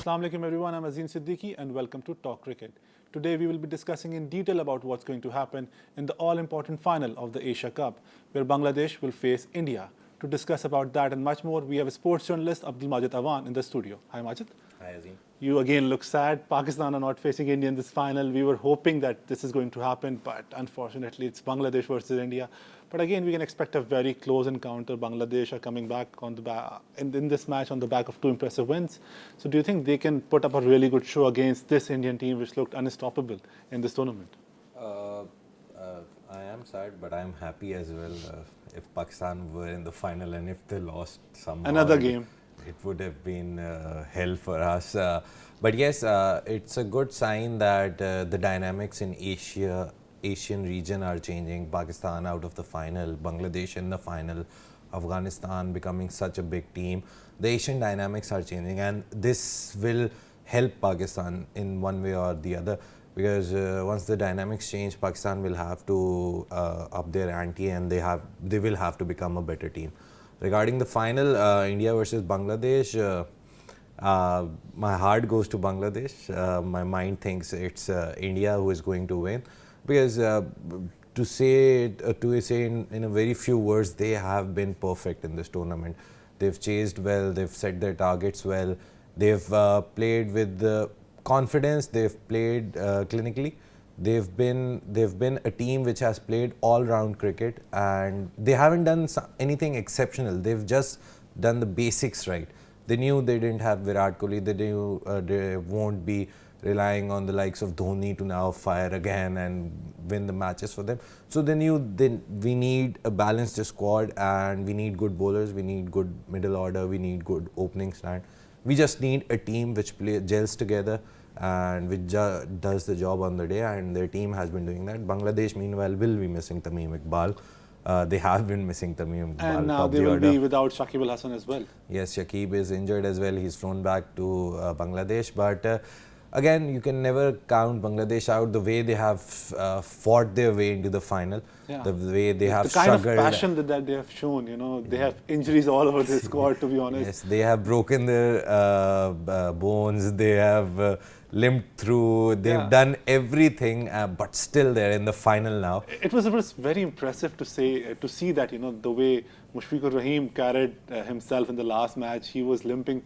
Assalamu alaikum everyone, I'm Azim Siddiqui and welcome to Talk Cricket. Today we will be discussing in detail about what's going to happen in the all-important final of the Asia Cup, where Bangladesh will face India. To discuss about that and much more, we have a sports journalist Abdul Majid Awan in the studio. Hi Majid. Hi Azim. You again look sad. Pakistan are not facing India in this final. We were hoping that this is going to happen, but unfortunately it's Bangladesh versus India. But again, we can expect a very close encounter. Bangladesh are coming back on the in this match on the back of two impressive wins. So do you think they can put up a really good show against this Indian team which looked unstoppable in this tournament? I am sad, but I am happy as well. If Pakistan were in the final and if they lost somehow, Another game. it would have been hell for us. But yes, it's a good sign that the dynamics in Asian region are changing. Pakistan out of the final, Bangladesh in the final, Afghanistan becoming such a big team. The Asian dynamics are changing, and this will help Pakistan in one way or the other. Because once the dynamics change, Pakistan will have to up their ante, and they will have to become a better team. Regarding the final, India versus Bangladesh, my heart goes to Bangladesh. My mind thinks it's India who is going to win, because to say in a very few words, they have been perfect in this tournament. They've chased well, they've set their targets well, they've played with confidence, they've played clinically. They've been a team which has played all-round cricket, and they haven't done anything exceptional. They've just done the basics right. They knew they didn't have Virat Kohli. They knew they won't be relying on the likes of Dhoni to now fire again and win the matches for them. So they knew we need a balanced squad, and we need good bowlers, we need good middle order, we need good opening stand. We just need a team which gels together and which does the job on the day, and their team has been doing that. Bangladesh, meanwhile, will be missing Tamim Iqbal. They have been missing Tamim Iqbal. And now they will be without Shakib Al Hasan as well. Yes, Shakib is injured as well. He's flown back to Bangladesh. But again, you can never count Bangladesh out. The way they have fought their way into the final, the way they have struggled. The kind of passion that they have shown, they have injuries all over the squad, to be honest. Yes, they have broken their bones. They have limped through. They've done everything, but still they're in the final now. It was very impressive to see that, the way Mushfiqur Rahim carried himself in the last match. He was limping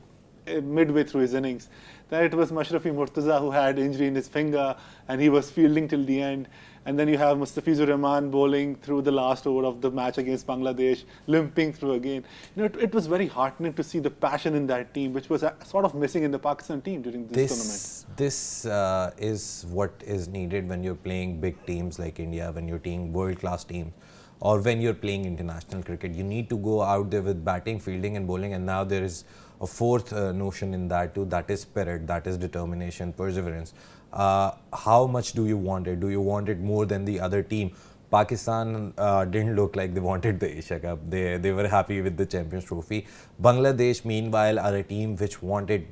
midway through his innings. Then it was Mashrafi Murtaza who had injury in his finger, and he was fielding till the end. And then you have Mustafizur Rahman bowling through the last over of the match against Bangladesh, limping through again. It was very heartening to see the passion in that team, which was sort of missing in the Pakistan team during this tournament. This is what is needed when you're playing big teams like India, when you're playing world-class teams, or when you're playing international cricket. You need to go out there with batting, fielding and bowling, and now there is a fourth notion in that too, that is spirit, that is determination, perseverance. How much do you want it? Do you want it more than the other team? Pakistan didn't look like they wanted the Asia Cup. They were happy with the Champions Trophy. Bangladesh, meanwhile, are a team which wanted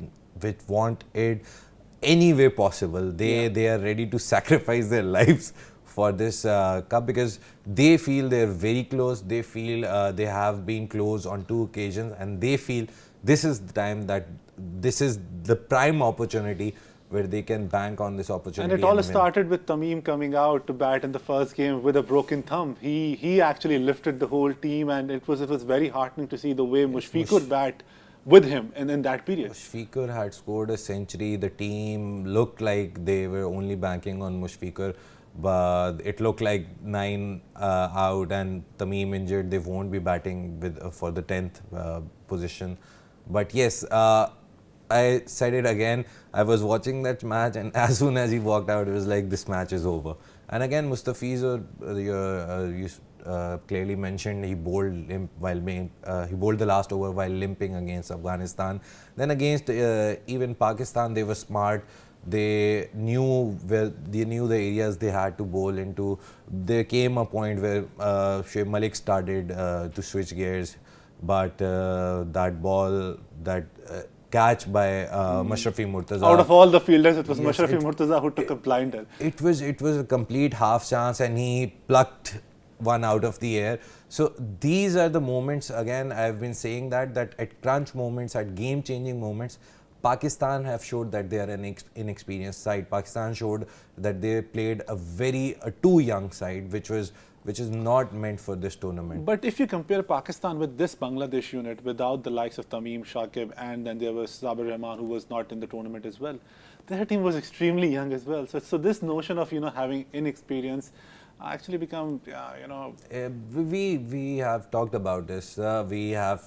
any way possible. They are ready to sacrifice their lives for this cup, because they feel they're very close. They feel they have been close on 2 occasions, and they feel this is the time, that this is the prime opportunity where they can bank on this opportunity. And it all started with Tamim coming out to bat in the first game with a broken thumb. He actually lifted the whole team, and it was very heartening to see the way Mushfiqur bat with him in that period. Mushfiqur had scored a century. The team looked like they were only banking on Mushfiqur, but it looked like 9 out, and Tamim injured. They won't be batting for the 10th position. But yes, I said it again. I was watching that match, and as soon as he walked out, it was like, this match is over. And again, Mustafizur, you clearly mentioned, he bowled the last over while limping against Afghanistan. Then against even Pakistan, they were smart. They knew the areas they had to bowl into. There came a point where Shoaib Malik started to switch gears, but that catch by Mashrafi Murtaza. Out of all the fielders, it was Mashrafi Murtaza who took a blinder. It was a complete half chance, and he plucked one out of the air. So these are the moments, again, I've been saying that at crunch moments, at game-changing moments, Pakistan have showed that they are an inexperienced side. Pakistan showed that they played a too young side, which is not meant for this tournament. But if you compare Pakistan with this Bangladesh unit, without the likes of Tamim, Shakib, and then there was Sabir Rahman, who was not in the tournament as well, their team was extremely young as well. So this notion of having inexperience actually become We have talked about this. We have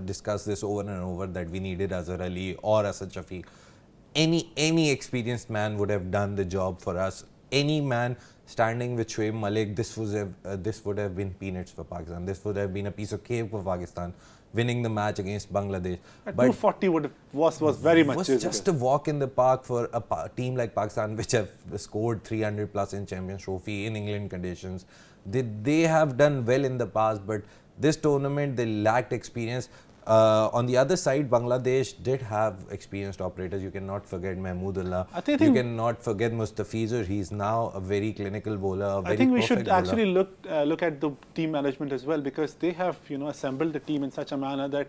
discussed this over and over that we needed Azhar Ali or Asad Shafiq. Any experienced man would have done the job for us. Any man standing with Shoaib Malik, this would have been peanuts for Pakistan. This would have been a piece of cake for Pakistan, winning the match against Bangladesh. At 240 was very much. It was just a walk in the park for a team like Pakistan, which have scored 300 plus in Champions Trophy in England conditions. They have done well in the past, but this tournament they lacked experience. On the other side, Bangladesh did have experienced operators. You cannot forget Mahmoodullah. You cannot forget Mustafizur. He's now a very clinical bowler. I think we should actually look at the team management as well, because they have assembled the team in such a manner that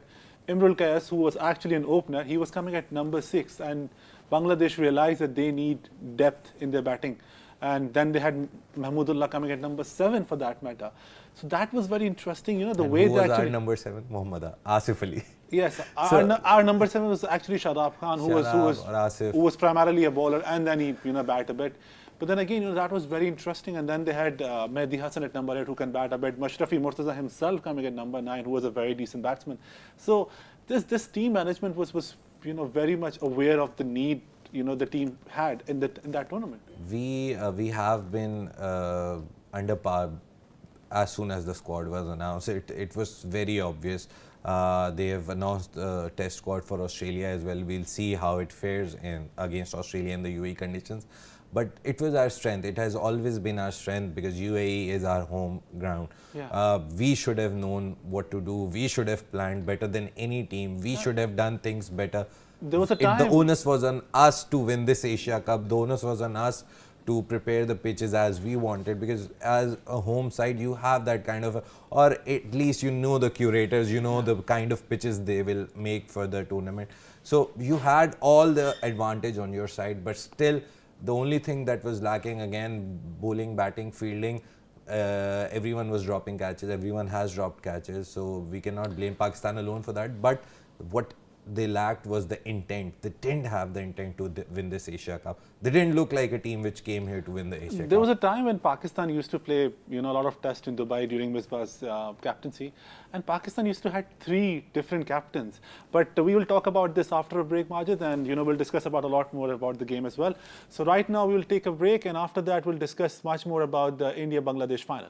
Imrul Qais, who was actually an opener, he was coming at number 6, and Bangladesh realized that they need depth in their batting. And then they had Mahmoodullah coming at number 7 for that matter. So that was very interesting, the way who they was actually... our number 7? Mohammad Asif Ali. Yes, our number 7 was actually Shadab Khan, who was primarily a bowler, and then he bat a bit. But then again, that was very interesting. And then they had Mehdi Hassan at number 8, who can bat a bit. Mashrafi Murtaza himself coming at number 9, who was a very decent batsman. So this team management was very much aware of the need the team had in that tournament. We have been under par as soon as the squad was announced. It was very obvious. They have announced the test squad for Australia as well. We'll see how it fares against Australia in the UAE conditions. But it was our strength. It has always been our strength because UAE is our home ground. Yeah. We should have known what to do. We should have planned better than any team. We should have done things better. There was a time. The onus was on us to win this Asia Cup. The onus was on us to prepare the pitches as we wanted, because as a home side you have that kind of or at least the curators, the kind of pitches they will make for the tournament. So you had all the advantage on your side, but still the only thing that was lacking, again, bowling, batting, fielding, everyone was dropping catches. Everyone has dropped catches, so we cannot blame Pakistan alone for that. But what they lacked was the intent. They didn't have the intent to win this Asia Cup. They didn't look like a team which came here to win the Asia Cup. There was a time when Pakistan used to play, a lot of tests in Dubai during Misbah's captaincy, and Pakistan used to have 3 different captains. But we will talk about this after a break, Majid, and we'll discuss about a lot more about the game as well. So right now we will take a break, and after that we'll discuss much more about the India-Bangladesh final.